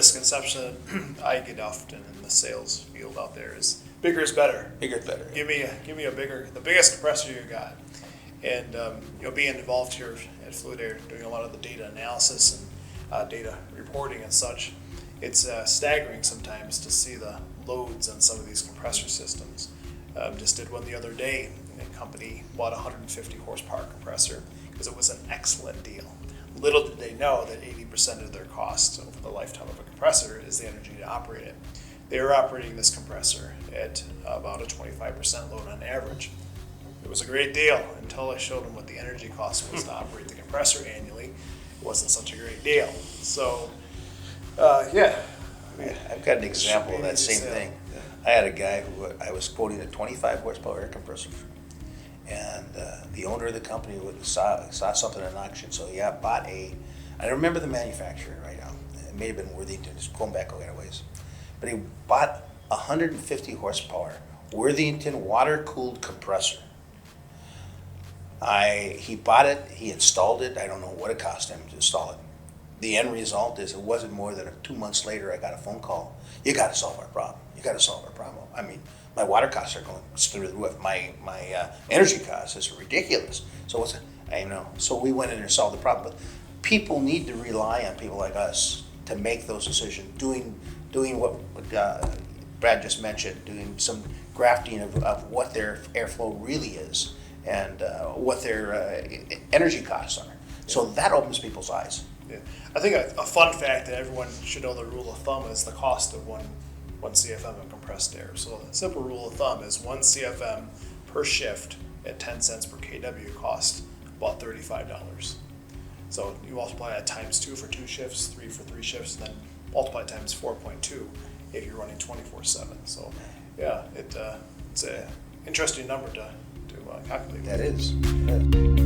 misconception I get often in the sales field out there is bigger is better. Bigger is better. Give me a the biggest compressor you got. And being involved here at Fluid-Aire, doing a lot of the data analysis and data reporting and such, it's staggering sometimes to see the loads on some of these compressor systems. Just did one the other day. A company bought a 150 horsepower compressor because it was an excellent deal. Little did they know that 80% of their cost over the lifetime of a compressor is the energy to operate it. They were operating this compressor at about a 25% load on average. It was a great deal until I showed them what the energy cost was to operate the compressor annually. It wasn't such a great deal. So, yeah. I've got an example of that same thing. I had a guy who I was quoting a 25 horsepower air compressor, and the owner of the company saw something in auction, so he bought I don't remember the manufacturer right now. It may have been Worthington, just going back a ways. But he bought a 150 horsepower Worthington water-cooled compressor. He bought it, he installed it, I don't know what it cost him to install it. The end result is it wasn't more than 2 months later I got a phone call. You got to solve our problem. You got to solve our problem. I mean, my water costs are going through the roof. My energy costs is ridiculous. So what's it? I know. So we went in and solved the problem. But people need to rely on people like us to make those decisions. Doing what Brad just mentioned. Doing some grafting of what their airflow really is and what their energy costs are. So that opens people's eyes. Yeah. I think a fun fact that everyone should know, the rule of thumb, is the cost of one CFM of compressed air. So a simple rule of thumb is 1 CFM per shift at 10 cents per kW costs about $35. So you multiply that times 2 for 2 shifts, 3 for 3 shifts, and then multiply times 4.2 if you're running 24/7. So yeah, it's an interesting number to calculate. That is.